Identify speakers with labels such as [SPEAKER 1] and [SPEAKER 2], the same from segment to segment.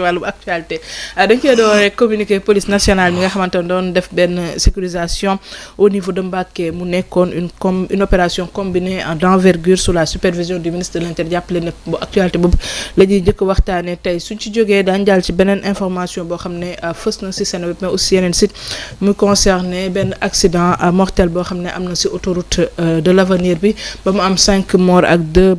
[SPEAKER 1] wàllum actualité dañ koy door rek communiqué police nationale mi nga xamante ne doon def benn sécurisation au niveau de Mbacké mu nekkoon une opération combinée d'envergure sous la supervision du ministre de l'Intérieur jàppale ne bu actualité boobu la ñuy njëkk waxtaanee tey suñ ci jógee daañu jàll ci beneen information boo xam ne fës na ci Seneweb mais aussi yeneen site muy concerné benn accident mortel boo xam ne am na ci autoroute de l'avenir bi ba mu am 5 morts ak 2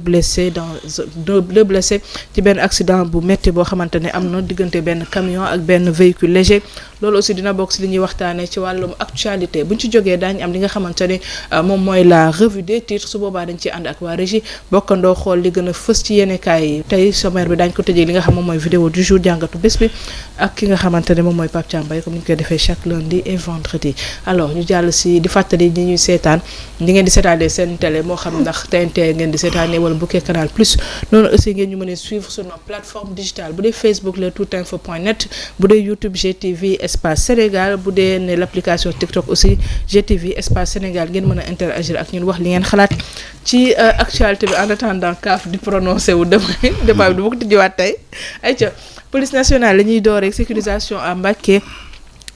[SPEAKER 1] blessés ci benn accident bu métti boo xamante ne am na diggante benn camion ak benn véhicule léger loolu aussi dina bokk ci li ñuy waxtaanee ci wàllum actualité buñ ci jógee daañu am li nga xamante ne moom mooy la revue des titres su boobaa dañ ci ànd ak waa régie bokkandoo xool li gën a fës ci yéenekaay yi tey sommaire bi daañu ko tëjee li nga xam moom mooy vidéo du jour jàngatu bés bi ak ki nga xamante ne moom mooy Pape Thiam Mbaye comme ni ñu koy defee chaque lundi et vendredi alors ñu jàll ci di fàttali ñi ñuy seetaan ñi ngeen di seetaanee seen télé moo xam ndax TNT ngeen di seetaanee wala Bouquet Canal Plus noonu aussi ngeen ñu mën a suivre sur nos plateformes digitales bu dee Facebook le toutinfo.net bu dee YouTube GTV Espace Sénégal bu dee ne l'application TikTok aussi GTV Espace Sénégal ngeen mën a interagir ak ñun wax li ngeen xalaat ci actualité bi en attendant CAF di prononcé wu demain débat bi du ma ko tijjiwaat tey ayca police nationale la ñuy door rek sécurisation à Mbacké.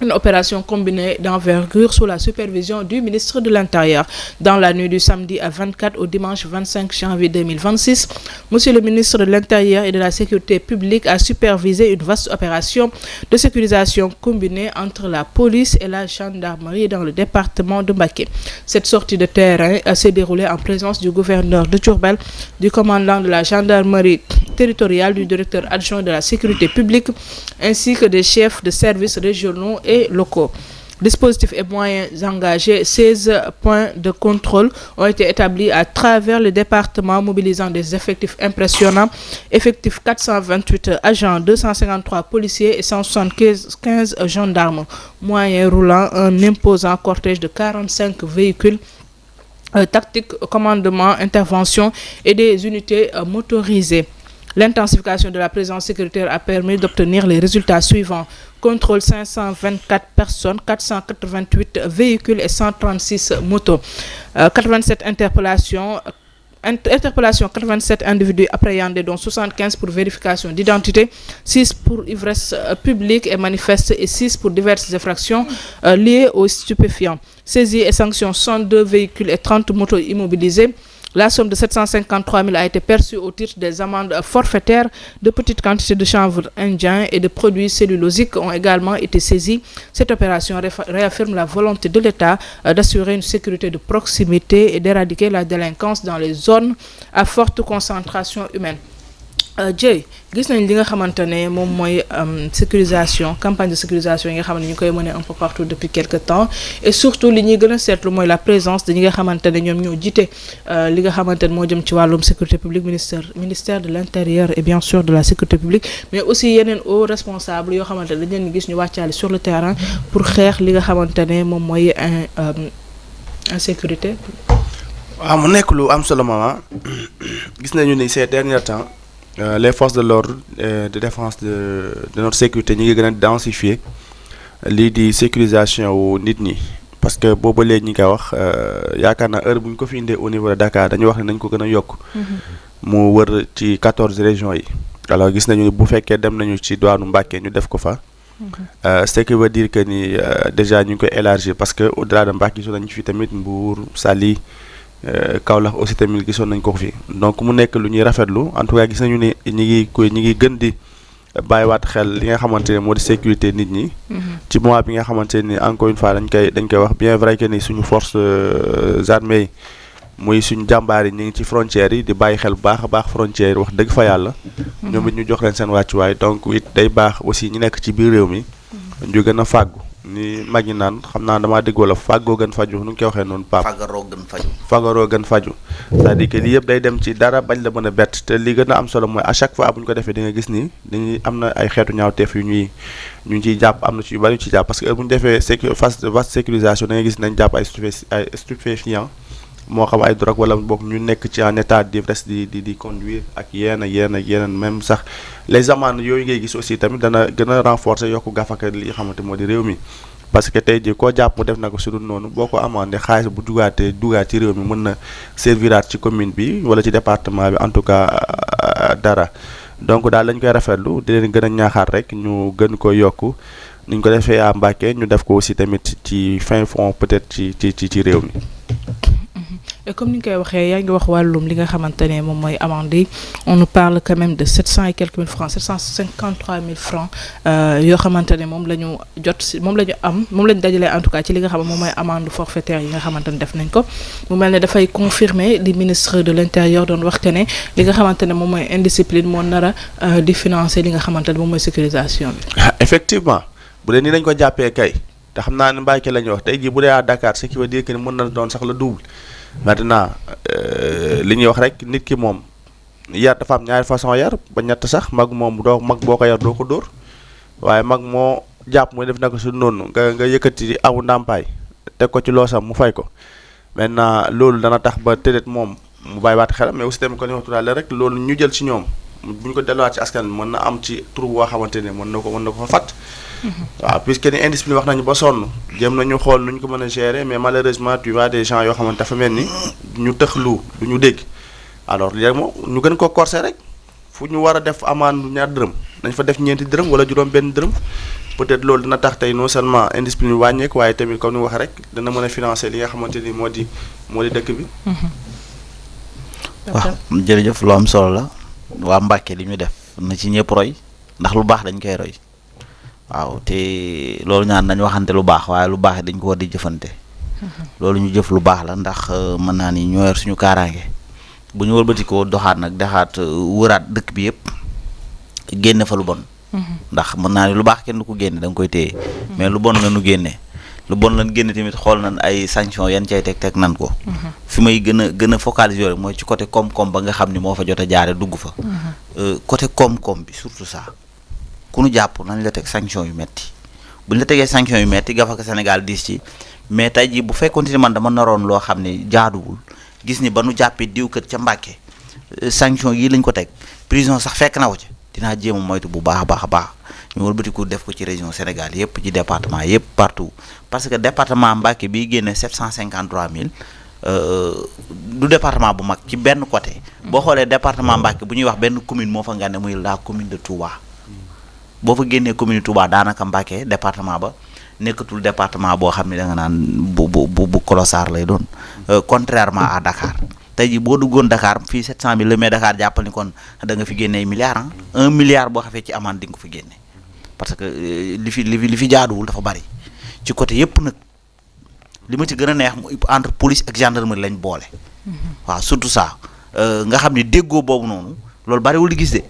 [SPEAKER 1] Une opération combinée d'envergure sous la supervision du ministre de l'Intérieur. Dans la nuit du samedi à 24 au dimanche 25 janvier 2026, Monsieur le ministre de l'Intérieur et de la Sécurité publique a supervisé une vaste opération de sécurisation combinée entre la police et la gendarmerie dans le département de Mbacké. Cette sortie de terrain s'est déroulée en présence du gouverneur de Diourbel, du commandant de la gendarmerie territoriale, du directeur adjoint de la sécurité publique, ainsi que des chefs de services régionaux et locaux. Dispositifs et moyens engagés, 16 points de contrôle ont été établis à travers le département, mobilisant des effectifs impressionnants, effectifs 428 agents, 253 policiers et 175 gendarmes. Moyens roulants, un imposant cortège de 45 véhicules tactiques, commandement, intervention et des unités motorisées. L'intensification de la présence sécuritaire a permis d'obtenir les résultats suivants. Contrôle 524 personnes, 488 véhicules et 136 motos. 87 interpellations, 87 individus appréhendés, dont 75 pour vérification d'identité, 6 pour ivresse publique et manifeste et 6 pour diverses infractions liées aux stupéfiants. Saisie et sanctions 102 véhicules et 30 motos immobilisées. La somme de 753 000 a été perçue au titre des amendes forfaitaires. De petites quantités de chanvre indien et de produits cellulosiques ont également été saisis. Cette opération réaffirme la volonté de l'État d'assurer une sécurité de proximité et d'éradiquer la délinquance dans les zones à forte concentration humaine. Dieye gis nañ li nga xamante ne moom mooy sécurisation campagne de sécurisation yi nga xam ne ñu koy mener un peu partout depuis quelque temps et surtout li ñuy gën a seetlu mooy la présence de ñi nga xamante ne ñoom ñoo jiite li nga xamante ne moo jëm ci wàllum sécurité publique ministère de l'Intérieur et bien sûr de la sécurité publique mais aussi yeneen hauts responsables yoo xamante ne dañ leen gis ñu wàccaale sur le terrain pour xeex li nga xamante ne moom mooy insécurité.
[SPEAKER 2] waaw mu nekk lu am solo maman gis nañu ni ces derniers temps. Les forces de l'ordre de défense de notre sécurité ñi ngi gën a densifier lii di sécurisation wu nit ñi parce que booba léegi ñi koy wax yaakaar naa heure bu ñu ko fi indee au niveau de Dakar dañuy wax ne nañ ko gën a yokk mu wër ci 14 régions yi alors gis nañu bu fekkee dem nañu ci douane Mbacké ñu def ko fa ce qui veut dire que ni déjà ñu ngi koy élargir parce que au-delà de Mbacké gisoon nañu fi tamit Mbour Saly Kaolack aussi tamit gisoon nañ ko fi donc mu nekk lu ñuy rafetlu en tout cas gis nañu ni ñi ngi gën di bàyyiwaat xel li nga xamante ne moo di sécurité nit ñi. ci mois bi nga xamante ni encore une fois dañ koy wax bien vrai que ni suñu force armées yi muy suñu jàmbaar yi ñu ngi ci frontières yi di bàyyi xel bu baax a baax frontières yi wax dëgg fa yàlla. ñoom it ñu jox leen seen wàccuwaay donc it day baax aussi ñu nekk ci biir réew mi ñu gën a fàggu. ni mag ñi naan xam naa damaa dégg wala fàggoo gën faju nu ngi koy waxee noonu Pape fagaroo gën faju c'est-à-dire que lii yëpp day dem ci dara bañ la mën a bett te li gën a am solo mooy à chaque fois bu ñu ko defee di nga gis ni dañuy am na ay xeetu ñaawteef yu ñu ciy jàpp am na ci yu bari ñu ciy jàpp parce que bu ñu defee vaste sécurisation da ngay gis nañ jàpp ay stupéfiants moo xam ay drogue wala boog ñu nekk ci en état d'ivresse di conduire ak yeneen même sax les amendes yooyu ngay gis aussi tamit dana gën a renforcer yokku gafaka li nga xamante moo di réew mi parce que tey jii koo jàpp mu def na ko su dul noonu boo ko amandé xaalis bu dugaat ci réew mi mën na serviraat ci commune bi wala ci département bi en tout cas dara donc daal lañ koy rafetlu di leen gën a ñaaxaat rek ñu gën ko yokku ni ñu ko defee à Mbacké ñu def ko aussi tamit ci fin fond peut-être ci réew mi.
[SPEAKER 1] Et comme ni nga koy waxee yaa ngi wax wàllum li nga xamante ne moom mooy amende yi on nous parle quand même de 700 et quelques mille francs 753 000 francs yoo xamante ne moom la ñu jot si moom la ñu am moom la ñu dajalee en tout cas ci li nga xam ne moom mooy amende forfaitaire yi nga xamante ne def nañ ko mu mel ne dafay confirmer li ministre de l'intérieur doon wax que ne li nga xamante ne moom mooy indiscipline moo nar a di financer li nga xamante ne moom mooy sécurisation bi.
[SPEAKER 2] Effectivement bu dee nii lañ ko jàppee kay te xam naa ne Mbacké la ñuy wax tey jii bu dee à Dakar ce qui veut dire que mën na doon sax la double. Maintenant li ñuy wax rek nit ki moom yar dafa am ñaari façon yar ba ñett sax mag moom doo mag boo ko yar doo ko dóor waaye mag moo jàpp muy def naka su noonu nga yëkkati awu ndàmpaay teg ko ci loosam mu fay ko maintenant loolu dana tax ba tëddët moom mu bàyyiwaat xelam mais aussi tamit ko ni wax tudaale rek loolu ñu jël ci ñoom bu ñu ko delluwaat ci askan mën na am ci tur boo xamante ne mën na ko fa fàtt. waaw puisque ni indiscipline wax nañu ba sonn jéem nañu xool nu ñu ko mën a gérer mais malheureusement tu vois des gens yoo xamante dafa mel ni ñu tëxlu du ñu dégg alors léegi moom ñu gën ko corser rek fu ñu war a def amende ñaar dërëm dañ fa def ñeenti dërëm wala juróom benn dërëm peut-être loolu dina tax tey non seulement indiscipline wàññeeku waaye tamit comme ni wax rek dana mën a financer li nga xamante ni moo di dëkk bi.
[SPEAKER 3] waaw jërëjëf lu am solo la waa Mbacké li ñu def na ci ñëpp roy ndax lu baax dañ koy roy. waaw te loolu ñaan nañ waxante lu baax waaye lu baax dañ ko war di jëfante loolu ñu jëf lu baax la ndax mën naa ni ñoo yor suñu kaaraange bu ñu wëlbatikoo doxaat nag dexaat wëraat dëkk bi yëpp génne fa lu bon ndax mën naa ni lu baax kenn du ko génne da nga koy téye mais lu bon la nu génne lu bon lan génne tamit xool nañ ay sanction yan cay teg nan ko fi may gën a focaliser rek mooy ci côté koom-koom ba nga xam ni moo fa jot a jaare dugg fa côté koom-koom bi surtout ça ku nu jàpp nañ la teg sanction yu metti bu ñu la tegee sanction yu metti gafaka Sénégal diis ci mais tey jii bu fekkoon ni man dama naroon loo xam ne jaaduwul gis ni ba nu jàppee diw kët ca Mbacké sanction yii lañ ko teg prison sax fekk na ko ci dinaa jéem a moytu bu baax a baax ñu wëlbatiku def ko ci région Sénégal yépp ci département yépp partout parce que département Mbacké bii génne 753 000 du département bu mag ci benn côté boo xoolee département Mbacké bu ñuy wax benn commune moo fa nga ne muy la commune de Touba. boo fa génnee commune Touba daanaka Mbacké département ba nekkatul département boo xam ne da nga naan bu colossar lay doon contrairement à Dakar tey jii boo duggoon Dakar fii 700 000 la mais Dakar jàppal ni kon da nga fi génnee milliard 1 milliard boo xafee ci amende di nga ko fi génne parce que li fi jaaduwul dafa bari ci côté yépp nag li ma ci gën a neex mu entre police ak gendarmerie lañ boole. waaw surtout ça nga xam ne déggoo boobu noonu loolu bariwul di gis de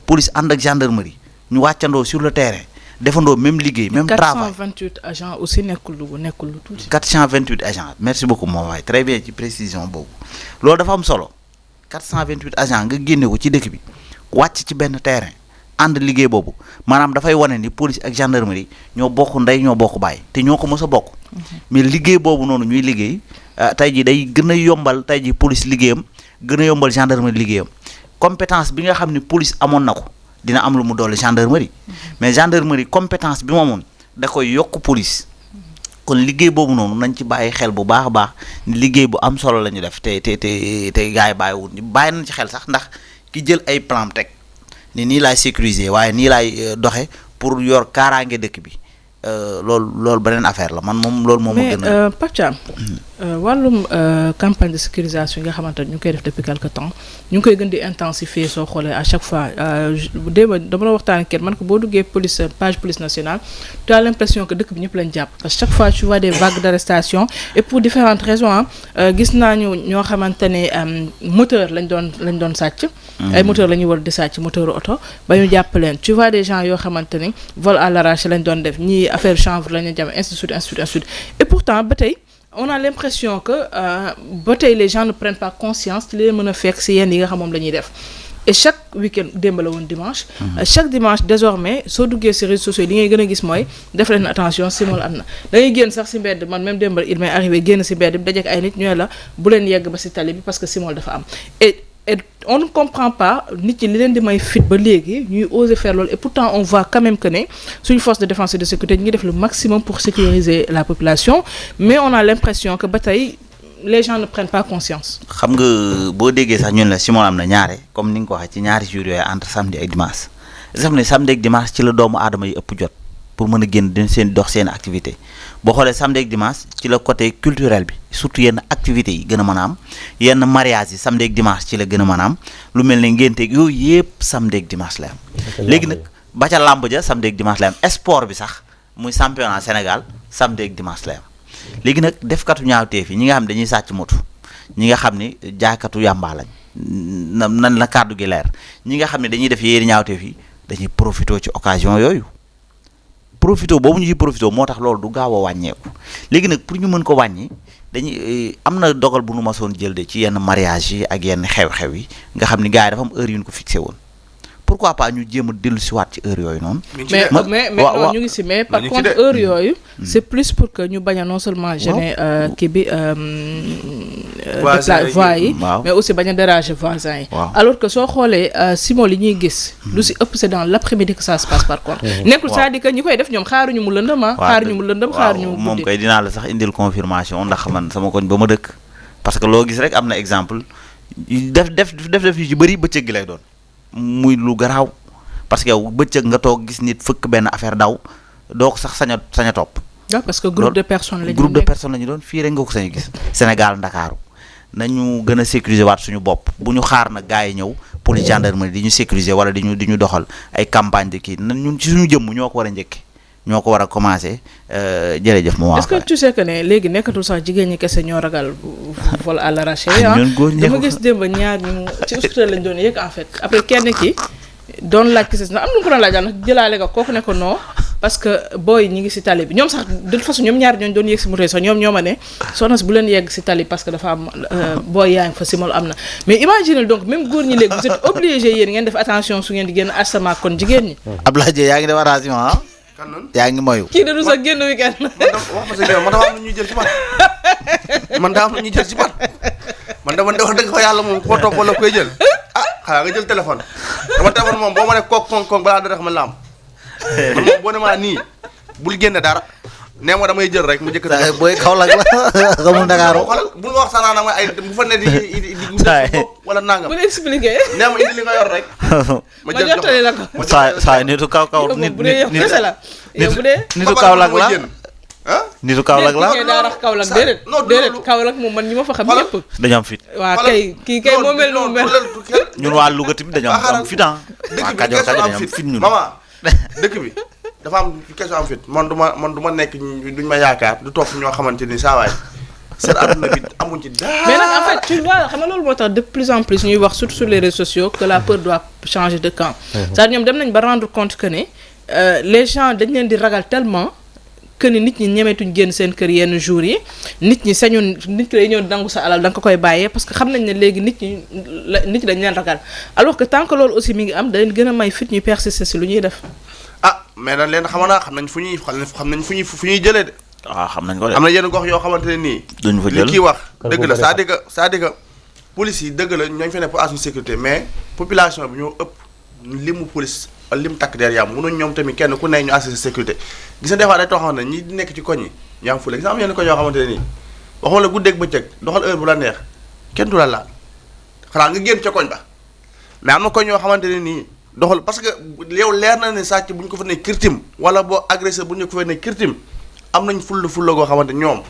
[SPEAKER 3] police ànd ak gendarmerie. ñu wàccandoo sur le terrain defandoo même liggéey même travail
[SPEAKER 1] 428 agents aussi nekkul lu tuuti.
[SPEAKER 3] 428 agents merci beaucoup moom waay très bien ci précision boobu loolu dafa am solo 428 agents nga génne ko ci dëkk bi wàcc ci benn terrain ànd liggéey boobu maanaam dafay wane ni police ak gendarmerie ñoo bokk ndey ñoo bokk baay te ñoo ko mës a bokk. mais liggéey boobu noonu ñuy liggéey tey jii day gën a yombal tey jii police liggéeyam gën a yombal gendarmerie liggéeyam compétence bi nga xam ni police amoon na ko. dina am lu mu dolli gendarmerie mais gendarmerie compétence bi moomoon da koy yokk police kon liggéey boobu noonu nañ ci bàyyi xel bu baax a baax ni liggéey bu am solo la ñu def te gars yi bàyyiwul ñu bàyyi nañ ci xel sax ndax ki jël ay plan teg ni nii laay sécuriser waaye nii laay doxe pour yor kaaraange dëkk bi loolu beneen affaire la man moom loolu moom.
[SPEAKER 1] mais Pape Thiam wàllum campagne de sécurisation yi nga xamante ne ñu ngi koy def depuis quelque temps ñu ngi koy gën di intensifier soo xoolee à chaque fois démb dama la waxtaan kenn man ko boo duggee police page police nationale tu as l'impression que dëkk bi ñëpp lañ jàpp parce que chaque fois tu vois des vagues d'arrestation et pour différentes raisons gis naa ñoo xamante ne moteur lañ doon sàcc. ay moteur la ñuy war di sàcc moteur oto ba ñu jàpp leen tu vois des gens yoo xamante ne vol à l'arraché lañ doon def ñii affaire chanvre la ñu jàmm ainsi de suite et pourtant ba tey on a l'impression que ba tey les gens ne prennent pas conscience li leen mën a fekk ci yenn yi nga xam moom la ñuy def et chaque week-end démb la woon dimanche. chaque dimanche désormais soo duggee ci réseaux sociaux li ngay gën a gis mooy def leen attention simol am na da ngay génn sax ci mbedd man même démb il m'est arrivé génn ci mbedd bi dajeek ay nit ñooy la bu leen yegg ba ci tali bi parce que simol dafa am et on ne comprend pas nit ñi li leen di may fit ba léegi ñuy oser faire loolu et pourtant on voit quand même que ne suñu force de défense et de sécurité ñu ngi def le maximum pour sécuriser la population mais on a l'impression que ba tey les gens ne prennent pas conscience.
[SPEAKER 3] xam nga boo déggee sax ñun la Simon am na ñaare comme ni nga ko waxee ci ñaari jours yooyu entre samedi ak dimanche xam ne samedi ak dimanche ci la doomu aadama yi ëpp jot pour mën a génn di seen dox seen activité boo xoolee samedi ak dimanche ci la côté culturel bi surtout yenn activités yi gën a mën a am yenn mariage yi samedi ak dimanche ci la gën a mën a am lu mel ne ngénteeg yooyu yëpp samedi ak dimanche lay am. léegi nag ba ca làmb ja samedi ak dimanche lay am sport bi sax muy championnat Sénégal samedi ak dimanche lay am léegi nag defkatu ñaawteef yi ñi nga xam dañuy sàcc motu ñi nga xam ni jaaykatu yàmbaa lañ nan la kàddu gi leer ñi nga xam ne dañuy def yéeri ñaawteef yi dañuy profité ci occasion yooyu profité boobu ñu ciy profité moo tax loolu du gaaw a wàññeeku léegi nag pour ñu mën ko wàññi dañuy am na dogal bu nu ma soon jël de ci yenn mariage yi ak yenn xew-xew yi nga xam ni gars yi dafa am heure yu ñu ko fixé woon pourquoi pas ñu jéem a dellu si waat ci heure yooyu noonu.
[SPEAKER 1] mais non ñu ngi si mais par contre heure yooyu. c'est plus pour que ñu bañ a non seulement gêner kii bi voix yi mais aussi bañ a déranger voisins yi. alors que soo xoolee Simon li ñuy gis. lu si ëpp c'est dans l'après-midi que ça se passe par contre. nekkul c'est-à-dire que ñi koy def ñoom xaaruñu mu lëndëm xaaruñu mu lëndëm xaaruñu mu guddi.
[SPEAKER 3] moom kay dinaa la sax indil confirmation ndax man sama koñ ba ma dëkk parce que loo gis rek am na exemple def yu ci bëri bëccëg gi lay doon. muy lu garaaw parce que yow bëccëg nga toog gis nit fëkk benn affaire daw doo ko sax sañ a topp.
[SPEAKER 1] waaw parce que groupe de personnes la
[SPEAKER 3] ñu doon fii rek nga ko sañ a gis. Sénégal Ndakaaru nañu gën a sécuriser waat suñu bopp bu ñu xaar nag gars yi ñëw police gendarmerie di ñu sécuriser wala di ñu doxal ay campagne de kii na ñun ci suñu jëmm ñoo ko war a njëkk ñoo ko war a commencer jërëjëf moom.
[SPEAKER 1] est-ce que tu sais que ne léegi nekkatul sax jigéen ñi kese ñoo ragal vol à l'arraché.
[SPEAKER 3] ñun góor ñi
[SPEAKER 1] dama gis démb ñaar ñu ci scooter lañ doon yëg en fait après kenn ki doon laaj ki si na am na ko doon laaj nag jëlaale nga kooku ne ko non parce que booy ñi ngi si tali bi ñoom sax de toute façon ñoom ñaar ñooñu doon yëg si moto yi sax ñoo ma ne soxna si bu leen yegg si tali parce que dafa am booy yaa ngi fa simol am na mais imaginez donc même góor ñi léegi vous êtes obligé yéen ngeen def attention su ngeen di génn asama kon jigéen ñi.
[SPEAKER 3] Abdoulaye Dieng yaa ngi def attention ah. yaa ngi moyu.
[SPEAKER 1] kii de du sax génn weekend.
[SPEAKER 2] wax ma sa man dafa am na ñuy jël ci man daa am na ñuy jël ci man dama wax dëgg fa yàlla moom koo toog wala koy jël xanaa nga jël téléphone dama téléphone moom boo ma ne kook balaa dara xam ne la am man moom boo ne maa nii bul génne dara nee ma damay jël rek mu jëkk
[SPEAKER 3] saa booy Kaolack la xamul Ndakaaru
[SPEAKER 2] xoolal bul ma wax sax naa dama ay bu fa ne di wala nangam
[SPEAKER 1] bu expliqué
[SPEAKER 2] nee ma indi li nga yor rek
[SPEAKER 1] ma jottali la ko
[SPEAKER 3] saa nitu kaw nit
[SPEAKER 1] bu dee yow kese la yow bu dee
[SPEAKER 3] nitu Kaolack la nitu Kaolack la
[SPEAKER 1] daa rax Kaolack déedéet Kaolack moom man ñi ma fa xam ñëpp
[SPEAKER 3] dañu am fit
[SPEAKER 1] waaw kay kii kay moo mel noonu mel
[SPEAKER 3] ñun waa Louga tamit dañu am fit waa Kajoor dañu am fit ñun
[SPEAKER 2] maman dëkk bi dafa am question am fit man du ma nekk duñ ma yaakaar du topp ñoo xamante ni saa waay seen àdduna bi amuñ ci dara.
[SPEAKER 1] mais nag en fait tu vois xam nga loolu moo tax de plus en plus ñuy wax surtout sur les réseaux sociaux que la peur doit changer de camp. c'est-à-dire ñoom dem nañ ba rendre compte que ne les gens dañ leen di ragal tellement que ni nit ñi ñemetuñ génn seen kër yenn jours yi nit ñi sañoon nit ki day ñëw dangu sa alal da nga ko koy bàyyee parce que xam nañ ne léegi nit ñi dañ leen ragal alors que tant que loolu aussi mi ngi am da leen gën a may fit ñuy persister si lu ñuy def.
[SPEAKER 2] ah mais dañ leen xam nañ fu ñuy jëlee de.
[SPEAKER 3] waaw xam nañ ko de.
[SPEAKER 2] am na yenn gox yoo xamante ne nii.
[SPEAKER 3] duñ fa jël
[SPEAKER 2] li kii wax dëgg la c'est-à-dire que police yi dëgg la ñooñu fa ne pour assurer sécurité mais population bi ñoo ëpp limu police wala limu takk der yàlla mënuñ ñoom tamit kenn ku ne ñu assurer sécurité gis nga des fois day taxaw na ñi nekk ci koñ yi ñu am fule gis nga am yenn koñ yoo xamante ne nii waxuma la guddeeg bëccëg doxal heure bu la neex kenn du la laal xanaa nga génn ca koñ ba mais am na koñ yoo xamante ne nii doxal parce que yow leer na ne sàcc bu ñu ko fa ne kirtim wala boo agressé bu ñu ko fa ne kirtim am nañ fulla goo xamante ñoom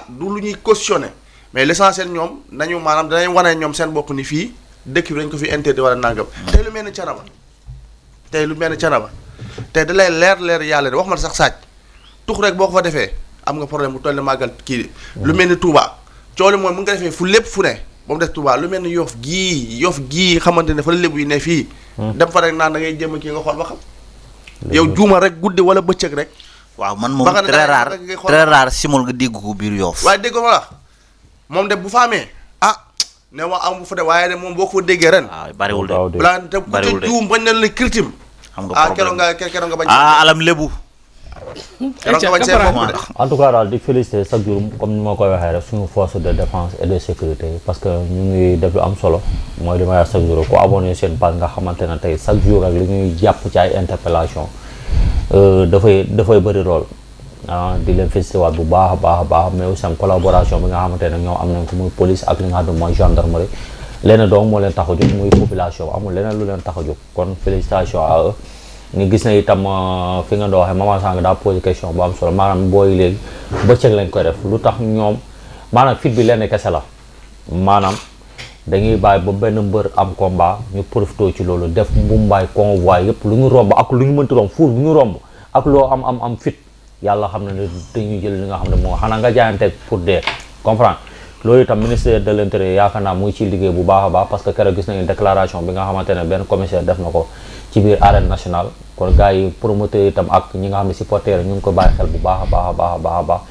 [SPEAKER 2] du lu ñuy cautionné mais l'essentiel ñoom nañu maanaam danañ wane ñoom seen bopp ni fii dëkk bi dañ ko fi interdit wala nangam tey lu mel ni Canaba tey da lay leer yàlla de wax ma sax sàcc tux rek boo ko fa defee am nga problème bu toll ni màggal kii lu mel ni Touba coolu mooy mu nga defee fu lépp fu ne ba mu def Touba lu mel ni Yoff gii xamante ne fa la lébu yi ne fii dem fa rek naan da ngay jéem a kii nga xool ba xam yow juuma rek guddi wala bëccëg rek
[SPEAKER 3] waaw man moom très rare simul nga dégg ko biir Yoff
[SPEAKER 2] waaye dégg ma la moom de bu fa amee ne ma am bu fa de waaye de moom boo ko déggee ren
[SPEAKER 3] bariwul de
[SPEAKER 2] balaa te ku ca juum bañ na la kirtim
[SPEAKER 3] xam nga problème
[SPEAKER 2] keroog nga bañ
[SPEAKER 3] alam lébu
[SPEAKER 2] keroog nga bañ seen bopp de
[SPEAKER 4] en tout cas daal di féliciter chaque jour comme ni ma koy waxee rek suñu force de défense et de sécurité parce que ñu ngi def lu am solo mooy li may wax chaque jour ku abonné seen page nga xamante ne tey chaque jour rek li ñuy jàpp ci ay interpellation dafay bëri lool di leen félicité waat bu baax a baax mais aussi am collaboration bi nga xamante ne ñoom am nañ ko muy police ak li nga xam ne mooy gendarmerie leneen donc moo leen tax a jóg muy population amul leneen lu leen tax a jóg kon félicitation à eux ñu gis na itam fi nga doo waxee maman Sang daa posé question bu am solo maanaam booy léegi bëccëg lañ koy def lu tax ñoom maanaam fit bi lenn kese la maanaam dañuy bàyyi ba benn mbër am combat ñu profité ci loolu def mbumbaay convoi yëpp lu ñu romb ak lu ñu mënti romb fuur bu ñu romb ak loo am fit yàlla xam na ne dañuy jël li nga xam ne moo xanaa nga jaayante pour dee comprendre loolu itam ministère de l'intérieur yaakaar naa mu ngi ciy liggéey bu baax a baax parce que keroog gis nañu déclaration bi nga xamante ne benn commissaire def na ko ci biir arène nationale kon gars yi promoteur itam ak ñi nga xam ne supporters ñu ngi ko bàyyi xel bu baax a baax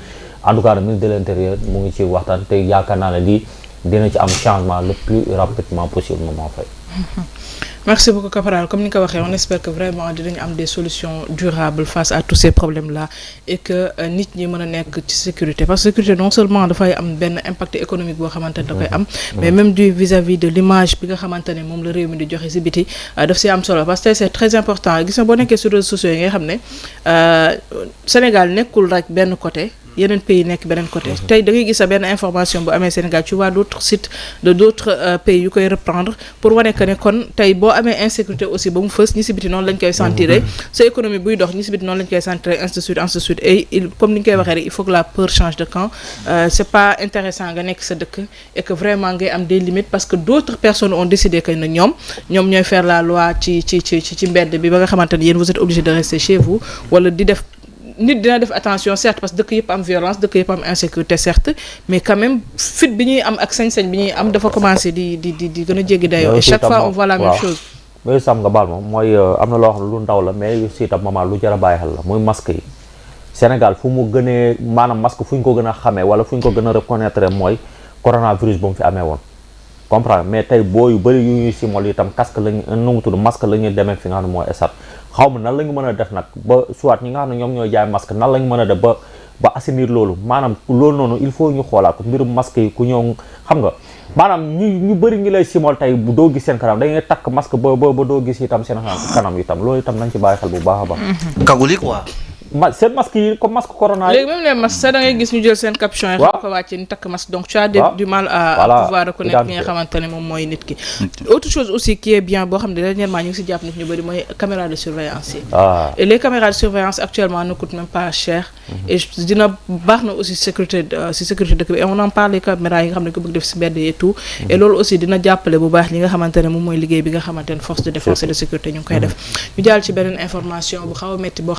[SPEAKER 4] en tout cas le ministre de l'intérieur mu ngi ci waxtaan te yaakaar naa ne lii dina ci am changement le plus rapidement possible Maman Faye.
[SPEAKER 1] Merci beaucoup Caporal comme ni nga ko waxee on espère que vraiment dinañ am des solutions durables face à tous ces problèmes là et que nit ñi mën a nekk ci sécurité parce que sécurité non seulement dafay am benn impact économique boo xamante ne da koy am mais même du vis-à-vis de l'image bi nga xamante ne moom la réew mi di joxe ci biti daf ci am solo parce que c'est très important gis nga boo nekkee sur réseaux sociaux yi nga xam ne Sénégal nekkul rek benn côté yeneen pays nekk beneen côté tey da ngay gis sa benn information bu amee Sénégal tu vois d'autres sites de d'autres pays yu koy reprendre pour wane que ne kon tey boo amee insécurité aussi ba mu fës ñi si biti noonu lañ koy sentir sa économie buy dox ñi si biti noonu lañ koy sentir ainsi de suite et comme ni ñu koy waxee rek il faut que la peur change de camp c'est pas intéressant nga nekk sa dëkk et que vraiment ngay am des limites parce que d'autres personnes ont décidé que ne ñoom ñooy faire la loi ci mbedd bi ba nga xamante ne yéen vous êtes obligé de rester chez vous wala di def nit dina def attention certes parce que dëkk yëpp am violence dëkk yëpp am insécurité certes mais quand même fit bi ñuy am ak sañ-sañ bi ñuy am dafa commencer di gën a jéggi dayoo et chaque fois on voit la même chose
[SPEAKER 4] mais sam nga baal moom mooy am na loo xam ne lu ndaw la mais aussi itam maman lu jar a bàyyi xel la muy masque yi Sénégal fu mu gënee maanaam masque fu ñu ko gën a xamee wala fu ñu ko gën a reconnaître mooy coronavirus bu mu fi amee woon comprendre mais tey boo yu bëri yu ñuy simol itam casque lañu nu mu tudd masque la ñuy demee fi nga xam ne mooy esat xaw ma nan la ñu mën a def nag ba soit ñi nga xam ne ñoom ñooy jaay masque nan la ñu mën a def ba assainir loolu maanaam loolu noonu il faut ñu xoolaat ko mbirum masque yi ku ñëw xam nga maanaam ñu bëri ñi lay simol tey bu doo gis seen kanam dañuy takk masque ba doo gis itam seen kanam itam loolu itam nañ ci bàyyi xel bu baax a baax
[SPEAKER 3] kagul yi quoi
[SPEAKER 4] seen masque yi comme masque corona
[SPEAKER 1] léegi même les masques sax da ngay gis ñu jël seen capuchon yi xam ko wàccee ni takk masque donc tu as du mal à pouvoir reconnaître ki nga xamante ne moom mooy nit ki autre chose aussi qui est bien boo xam ne dernièrement ñu ngi si jàpp nit ñu bëri mooy caméra de surveillance yi et les caméras de surveillance actuellement ne coûtent même pas cher et dina baax na aussi sécurité dëkk bi et on en parle les caméras yi nga xam ne ko bëgg def si mbedd et tout et loolu aussi dina jàppale bu baax li nga xamante ne moom mooy liggéey bi nga xamante ne force de défense et de sécurité ñu ngi koy def ñu jàll ci beneen information bu xaw a métti boo